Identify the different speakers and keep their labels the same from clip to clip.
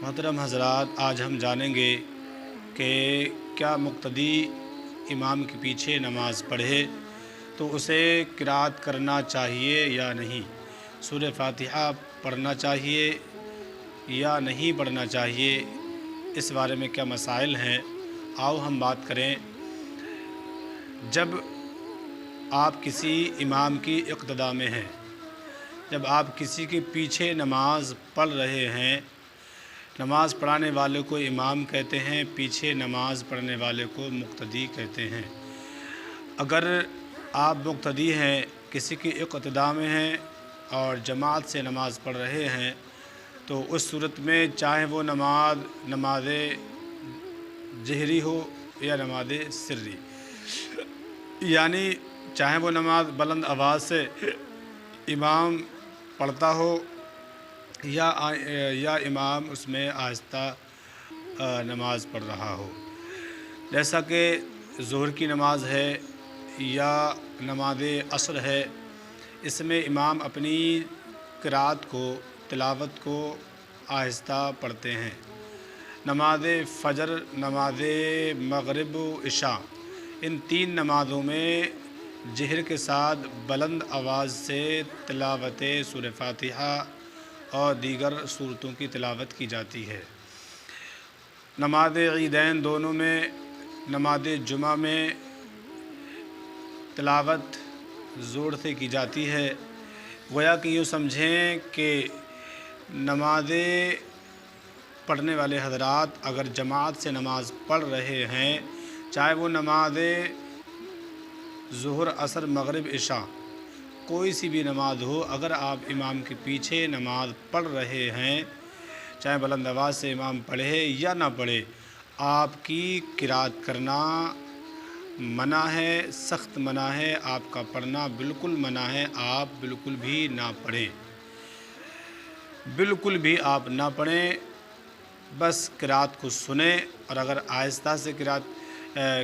Speaker 1: محترم حضرات، آج ہم جانیں گے کہ کیا مقتدی امام کے پیچھے نماز پڑھے تو اسے قرات کرنا چاہیے یا نہیں، سورہ فاتحہ پڑھنا چاہیے یا نہیں پڑھنا چاہیے، اس بارے میں کیا مسائل ہیں، آؤ ہم بات کریں۔ جب آپ کسی امام کی اقتداء میں ہیں، جب آپ کسی کے پیچھے نماز پڑھ رہے ہیں، نماز پڑھانے والے کو امام کہتے ہیں، پیچھے نماز پڑھنے والے کو مقتدی کہتے ہیں۔ اگر آپ مقتدی ہیں، کسی کی اقتداء میں ہیں اور جماعت سے نماز پڑھ رہے ہیں، تو اس صورت میں چاہے وہ نماز جہری ہو یا نماز سری، یعنی چاہے وہ نماز بلند آواز سے امام پڑھتا ہو یا امام اس میں آہستہ نماز پڑھ رہا ہو، جیسا کہ ظہر کی نماز ہے یا نماز عصر ہے، اس میں امام اپنی قرات کو، تلاوت کو آہستہ پڑھتے ہیں۔ نماز فجر، نماز مغرب و عشاء، ان تین نمازوں میں جہر کے ساتھ بلند آواز سے تلاوت سورہ فاتحہ اور دیگر سورتوں کی تلاوت کی جاتی ہے۔ نماز عیدین دونوں میں، نماز جمعہ میں تلاوت زور سے کی جاتی ہے۔ گویا کہ یوں سمجھیں کہ نمازیں پڑھنے والے حضرات اگر جماعت سے نماز پڑھ رہے ہیں، چاہے وہ نماز ظہر، عصر، مغرب، عشاء، کوئی سی بھی نماز ہو، اگر آپ امام کے پیچھے نماز پڑھ رہے ہیں، چاہے بلند آواز سے امام پڑھے یا نہ پڑھے، آپ کی قرات کرنا منع ہے، سخت منع ہے، آپ کا پڑھنا بالکل منع ہے، آپ بالکل بھی نہ پڑھیں، بالکل بھی آپ نہ پڑھیں، بس قرات کو سنیں۔ اور اگر آہستہ سے قرات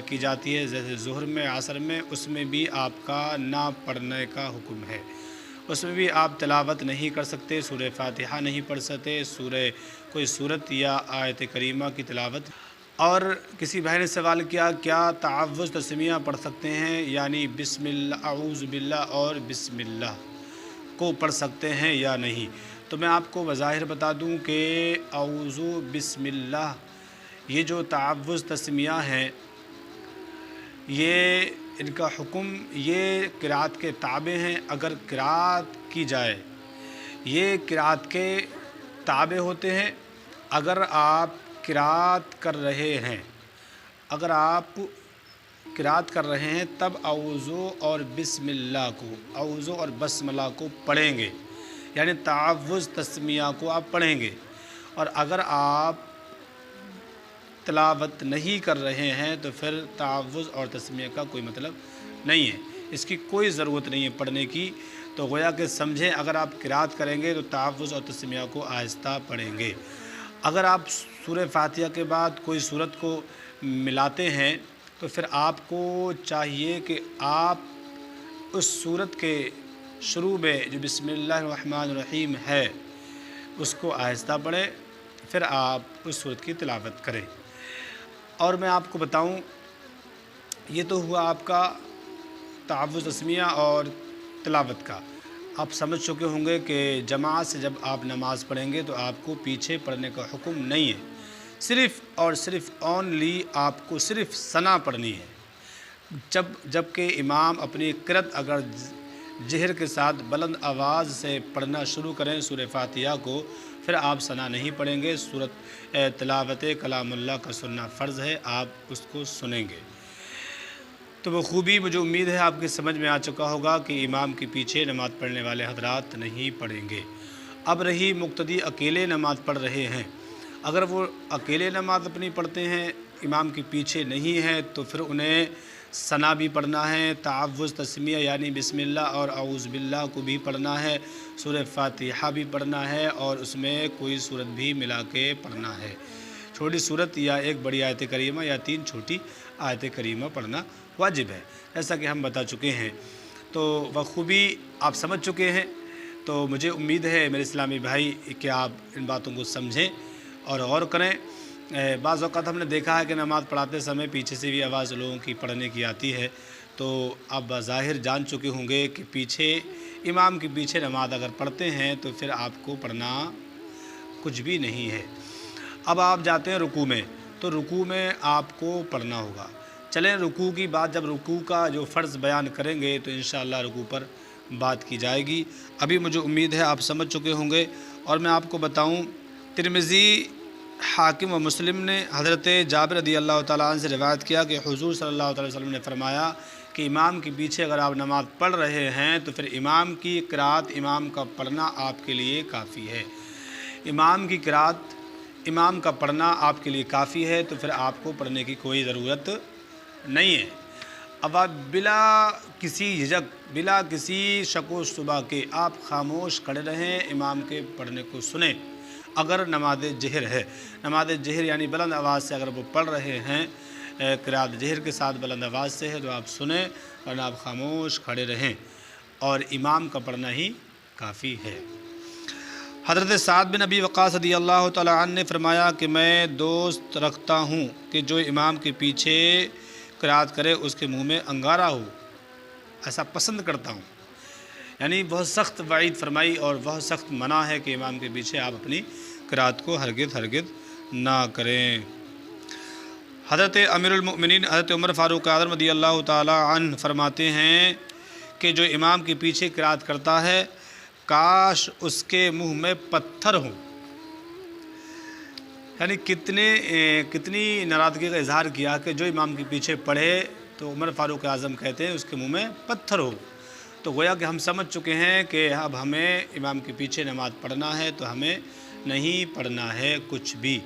Speaker 1: کی جاتی ہے جیسے ظہر میں، عصر میں، اس میں بھی آپ کا نہ پڑھنے کا حکم ہے، اس میں بھی آپ تلاوت نہیں کر سکتے، سورہ فاتحہ نہیں پڑھ سکتے، کوئی سورت یا آیت کریمہ کی تلاوت۔ اور کسی بھائی نے سوال کیا تعوذ تسمیہ پڑھ سکتے ہیں، یعنی بسم اللہ، اعوذ باللہ اور بسم اللہ کو پڑھ سکتے ہیں یا نہیں؟ تو میں آپ کو بظاہر بتا دوں کہ اعوذ بسم اللہ، یہ جو تعوذ تسمیہ ہیں، یہ ان کا حکم یہ قرات کے تابع ہیں۔ اگر قرات کی جائے، یہ قرات کے تابع ہوتے ہیں۔ اگر آپ قرات کر رہے ہیں، اگر آپ قرات کر رہے ہیں، تب اعوذ اور بسم اللہ کو، اعوذ اور بسم اللہ کو پڑھیں گے، یعنی تعوذ تسمیہ کو آپ پڑھیں گے۔ اور اگر آپ تلاوت نہیں کر رہے ہیں تو پھر تعوذ اور تسمیہ کا کوئی مطلب نہیں ہے، اس کی کوئی ضرورت نہیں ہے پڑھنے کی۔ تو گویا کہ سمجھیں، اگر آپ قرات کریں گے تو تعوذ اور تسمیہ کو آہستہ پڑھیں گے۔ اگر آپ سورہ فاتحہ کے بعد کوئی سورت کو ملاتے ہیں تو پھر آپ کو چاہیے کہ آپ اس سورت کے شروع میں جو بسم اللہ الرحمن الرحیم ہے، اس کو آہستہ پڑھیں، پھر آپ اس سورت کی تلاوت کریں۔ اور میں آپ کو بتاؤں، یہ تو ہوا آپ کا تعوذ تسمیہ اور تلاوت کا۔ آپ سمجھ چکے ہوں گے کہ جماعت سے جب آپ نماز پڑھیں گے تو آپ کو پیچھے پڑھنے کا حکم نہیں ہے، صرف اور صرف اونلی آپ کو صرف ثنا پڑھنی ہے۔ جبکہ امام اپنی قرات اگر جہر کے ساتھ بلند آواز سے پڑھنا شروع کریں سورہ فاتحہ کو، پھر آپ ثنا نہیں پڑھیں گے۔ تلاوت کلام اللہ کا سننا فرض ہے، آپ اس کو سنیں گے۔ تو بخوبی مجھے امید ہے آپ کی سمجھ میں آ چکا ہوگا کہ امام کے پیچھے نماز پڑھنے والے حضرات نہیں پڑھیں گے۔ اب رہی مقتدی اکیلے نماز پڑھ رہے ہیں، اگر وہ اکیلے نماز اپنی پڑھتے ہیں، امام کے پیچھے نہیں ہے، تو پھر انہیں ثنا بھی پڑھنا ہے، تعوذ تسمیہ یعنی بسم اللہ اور اعوذ باللہ کو بھی پڑھنا ہے، سورہ فاتحہ بھی پڑھنا ہے، اور اس میں کوئی سورت بھی ملا کے پڑھنا ہے، چھوٹی سورت یا ایک بڑی آیت کریمہ یا 3 چھوٹی آیت کریمہ پڑھنا واجب ہے، جیسا کہ ہم بتا چکے ہیں۔ تو بخوبی آپ سمجھ چکے ہیں، تو مجھے امید ہے میرے اسلامی بھائی کہ آپ ان باتوں کو سمجھیں اور غور کریں۔ بعض اوقات ہم نے دیکھا ہے کہ نماز پڑھاتے سمے پیچھے سے بھی آواز لوگوں کی پڑھنے کی آتی ہے، تو آپ بظاہر جان چکے ہوں گے کہ پیچھے امام کے پیچھے نماز اگر پڑھتے ہیں تو پھر آپ کو پڑھنا کچھ بھی نہیں ہے۔ اب آپ جاتے ہیں رکوع میں، تو رکوع میں آپ کو پڑھنا ہوگا۔ چلیں رکوع کی بات جب رکوع کا جو فرض بیان کریں گے تو انشاءاللہ رکوع پر بات کی جائے گی۔ ابھی مجھے امید ہے آپ سمجھ چکے ہوں گے، اور میں آپ کو بتاؤں، ترمذی، حاکم و مسلم نے حضرت جابر رضی اللہ تعالیٰ عنہ سے روایت کیا کہ حضور صلی اللہ علیہ وسلم نے فرمایا کہ امام کے پیچھے اگر آپ نماز پڑھ رہے ہیں تو پھر امام کی قرات، امام کا پڑھنا آپ کے لیے کافی ہے۔ امام کی قرات، امام کا پڑھنا آپ کے لیے کافی ہے، تو پھر آپ کو پڑھنے کی کوئی ضرورت نہیں ہے۔ اب آپ بلا کسی جھجک، بلا کسی شک و شبہ کے آپ خاموش کھڑے رہیں، امام کے پڑھنے کو سنیں۔ اگر نماز جہر ہے، نماز جہر یعنی بلند آواز سے اگر وہ پڑھ رہے ہیں، قرات جہر کے ساتھ بلند آواز سے ہے، تو آپ سنیں، ورنہ آپ خاموش کھڑے رہیں، اور امام کا پڑھنا ہی کافی ہے۔ حضرت سعد بن ابی وقاص رضی اللہ تعالیٰ عنہ نے فرمایا کہ میں دوست رکھتا ہوں کہ جو امام کے پیچھے قرات کرے اس کے منہ میں انگارہ ہو، ایسا پسند کرتا ہوں۔ یعنی بہت سخت وعید فرمائی اور بہت سخت منع ہے کہ امام کے پیچھے آپ اپنی قرات کو ہرگز نہ کریں۔ حضرت امیر المؤمنین حضرت عمر فاروق اعظم رضی اللہ تعالیٰ عنہ فرماتے ہیں کہ جو امام کے پیچھے قرات کرتا ہے کاش اس کے منہ میں پتھر ہوں۔ یعنی کتنی ناراضگی کا اظہار کیا کہ جو امام کے پیچھے پڑھے تو عمر فاروق اعظم کہتے ہیں اس کے منہ میں پتھر ہو۔ تو گویا کہ ہم سمجھ چکے ہیں کہ اب ہمیں امام کے پیچھے نماز پڑھنا ہے تو ہمیں نہیں پڑھنا ہے کچھ بھی۔